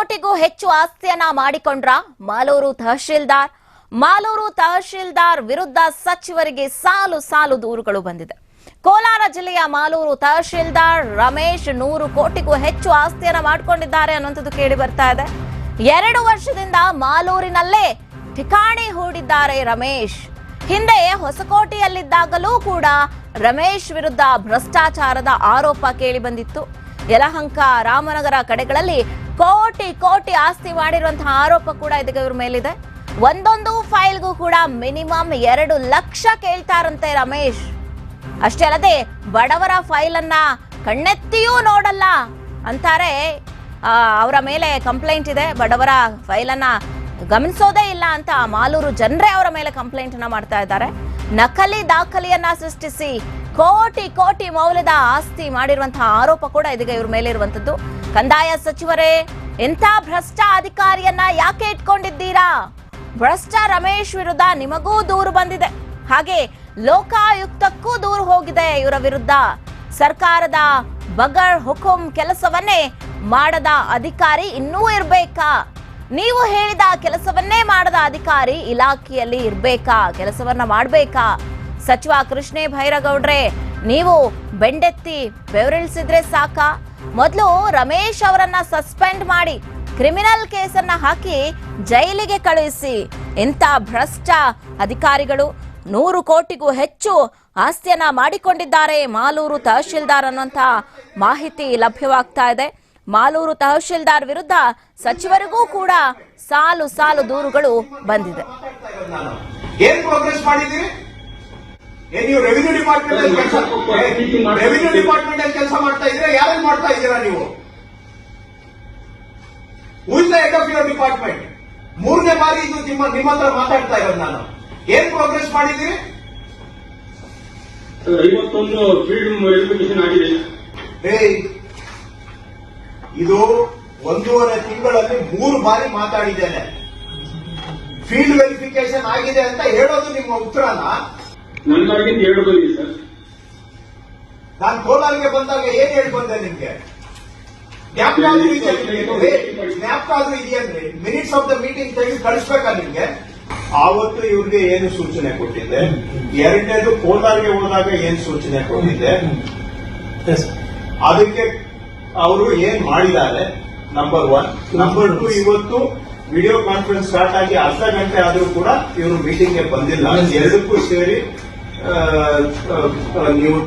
ಕೋಟಿಗೂ ಹೆಚ್ಚು ಆಸ್ತಿಯನ್ನ ಮಾಡಿಕೊಂಡ್ರ ಮಾಲೂರು ತಹಶೀಲ್ದಾರ್ ವಿರುದ್ಧ ಸಚಿವರಿಗೆ ಸಾಲು ಸಾಲು ದೂರುಗಳು ಬಂದಿದೆ. ಕೋಲಾರ ಜಿಲ್ಲೆಯ ಮಾಲೂರು ತಹಶೀಲ್ದಾರ್ ರಮೇಶ್ 100 ಕೋಟಿಗೂ ಹೆಚ್ಚು ಆಸ್ತಿಯನ್ನ ಮಾಡಿಕೊಂಡಿದ್ದಾರೆ ಅನ್ನುವಂಥದ್ದು ಕೇಳಿ ಬರ್ತಾ ಇದೆ. 2 ವರ್ಷದಿಂದ ಮಾಲೂರಿನಲ್ಲೇ ಠಿಕಾಣಿ ಹೂಡಿದ್ದಾರೆ ರಮೇಶ್. ಹಿಂದೆ ಹೊಸಕೋಟೆಯಲ್ಲಿದ್ದಾಗಲೂ ಕೂಡ ರಮೇಶ್ ವಿರುದ್ಧ ಭ್ರಷ್ಟಾಚಾರದ ಆರೋಪ ಕೇಳಿ ಬಂದಿತ್ತು. ಯಲಹಂಕ, ರಾಮನಗರ ಕಡೆಗಳಲ್ಲಿ ಕೋಟಿ ಕೋಟಿ ಆಸ್ತಿ ಮಾಡಿರುವಂತಹ ಆರೋಪ ಕೂಡ ಇದೀಗ ಇವ್ರ ಮೇಲಿದೆ. ಒಂದೊಂದು ಫೈಲ್ಗೂ ಕೂಡ ಮಿನಿಮಮ್ 2 ಲಕ್ಷ ಕೇಳ್ತಾರಂತೆ ರಮೇಶ್. ಅಷ್ಟೇ ಅಲ್ಲದೆ ಬಡವರ ಫೈಲ್ ಅನ್ನ ಕಣ್ಣೆತ್ತಿಯೂ ನೋಡಲ್ಲ ಅಂತಾರೆ. ಅವರ ಮೇಲೆ ಕಂಪ್ಲೇಂಟ್ ಇದೆ. ಬಡವರ ಫೈಲ್ ಅನ್ನ ಗಮನಿಸೋದೇ ಇಲ್ಲ ಅಂತ ಮಾಲೂರು ಜನರೇ ಅವರ ಮೇಲೆ ಕಂಪ್ಲೇಂಟ್ ಅನ್ನ ಮಾಡ್ತಾ ಇದ್ದಾರೆ. ನಕಲಿ ದಾಖಲೆಯನ್ನ ಸೃಷ್ಟಿಸಿ ಕೋಟಿ ಕೋಟಿ ಮೌಲ್ಯದ ಆಸ್ತಿ ಮಾಡಿರುವಂತಹ ಆರೋಪ ಕೂಡ ಇದೀಗ ಇವ್ರ ಮೇಲೆ ಇರುವಂತದ್ದು. ಕಂದಾಯ ಸಚಿವರೇ, ಎಂಥ ಭ್ರಷ್ಟ ಅಧಿಕಾರಿಯನ್ನ ಯಾಕೆ ಇಟ್ಕೊಂಡಿದ್ದೀರಾ? ಭ್ರಷ್ಟ ರಮೇಶ್ ವಿರುದ್ಧ ನಿಮಗೂ ದೂರು ಬಂದಿದೆ. ಹಾಗೆ ಲೋಕಾಯುಕ್ತಕ್ಕೂ ದೂರು ಹೋಗಿದೆ ಇವರ ವಿರುದ್ಧ. ಸರ್ಕಾರದ ಬಗರ್ ಹುಕುಂ ಕೆಲಸವನ್ನೇ ಮಾಡದ ಅಧಿಕಾರಿ ಇನ್ನೂ ಇರ್ಬೇಕಾ? ನೀವು ಹೇಳಿದ ಕೆಲಸವನ್ನೇ ಮಾಡದ ಅಧಿಕಾರಿ ಇಲಾಖೆಯಲ್ಲಿ ಇರ್ಬೇಕಾ? ಕೆಲಸವನ್ನ ಮಾಡ್ಬೇಕಾ? ಸಚಿವ ಕೃಷ್ಣೇ ಭೈರಗೌಡ್ರೆ, ನೀವು ಬೆಂಡೆತ್ತಿ ಬೆವರಿಳಿಸಿದ್ರೆ ಸಾಕ? ಮೊದಲು ರಮೇಶ್ ಅವರನ್ನ ಸಸ್ಪೆಂಡ್ ಮಾಡಿ ಕ್ರಿಮಿನಲ್ ಕೇಸನ್ನ ಹಾಕಿ ಜೈಲಿಗೆ ಕಳುಹಿಸಿ. ಎಂತ ಭ್ರಷ್ಟ ಅಧಿಕಾರಿಗಳು! 100 ಕೋಟಿಗೂ ಹೆಚ್ಚು ಆಸ್ತಿಯನ್ನ ಮಾಡಿಕೊಂಡಿದ್ದಾರೆ ಮಾಲೂರು ತಹಶೀಲ್ದಾರ್ ಅನ್ನುವಂತ ಮಾಹಿತಿ ಲಭ್ಯವಾಗ್ತಾ ಇದೆ. ಮಾಲೂರು ತಹಶೀಲ್ದಾರ್ ವಿರುದ್ಧ ಸಚಿವರಿಗೂ ಕೂಡ ಸಾಲು ಸಾಲು ದೂರುಗಳು ಬಂದಿದೆ. ಏನ್ ಪ್ರೋಗ್ರೆಸ್ ಮಾಡಿದ್ದೀರಿ? ನೀವು ರೆವಿನ್ಯೂ ಡಿಪಾರ್ಟ್ಮೆಂಟ್ ಅಲ್ಲಿ ಕೆಲಸ ಮಾಡ್ತಾ ಇದ್ದೀರಾ? ಯಾರು ಮಾಡ್ತಾ ಇದ್ದೀರಾ ನೀವು? Who is the head of your department? 3ನೇ ಬಾರಿ ಇದು ನಿಮ್ಮ ಹತ್ರ ಮಾತಾಡ್ತಾ ಇರೋದು ನಾನು. ಏನ್ ಪ್ರೋಗ್ರೆಸ್ ಮಾಡಿದ್ದೀರಿ? 51 ಫೀಲ್ಡ್ ವೆರಿಫಿಕೇಶನ್ ಆಗಿದೆ. ಇದು 1.5 ತಿಂಗಳಲ್ಲಿ 3 ಬಾರಿ ಮಾತಾಡಿದ್ದೇನೆ. ಫೀಲ್ಡ್ ವೆರಿಫಿಕೇಶನ್ ಆಗಿದೆ ಅಂತ ಹೇಳೋದು ನಿಮ್ಮ ಉತ್ತರನ? ನನಗೆ 2 ಬಂದಿದೆ ಸರ್. ನಾನು ಕೋಲಾರಿಗೆ ಬಂದಾಗ ಏನ್ ಹೇಳಿ ಬಂದೆ ನಿಮ್ಗೆ? ಜ್ಞಾಪಕಾದ್ರೂ ಇದೆಯನ್ರಿ? ಮಿನಿಟ್ಸ್ ಆಫ್ ದ ಮೀಟಿಂಗ್ ತೆಗೆದು ಕಳಿಸ್ಬೇಕಾ ನಿಮ್ಗೆ? ಆವತ್ತು ಇವ್ರಿಗೆ ಏನು ಸೂಚನೆ ಕೊಟ್ಟಿದ್ದೆ? 2ನೇದು ಕೋಲಾರಿಗೆ ಹೋದಾಗ ಏನ್ ಸೂಚನೆ ಕೊಟ್ಟಿದ್ದೆ? ಅದಕ್ಕೆ ಅವರು ಏನ್ ಮಾಡಿದ್ದಾರೆ? ನಂಬರ್ 1. ನಂಬರ್ 2, ಇವತ್ತು ವಿಡಿಯೋ ಕಾನ್ಫರೆನ್ಸ್ ಸ್ಟಾರ್ಟ್ ಆಗಿ ಅರ್ಧ ಗಂಟೆ ಆದ್ರೂ ಕೂಡ ಇವರು ಮೀಟಿಂಗ್ಗೆ ಬಂದಿಲ್ಲ. 2ಕ್ಕೂ ಸೇರಿ ನೀವು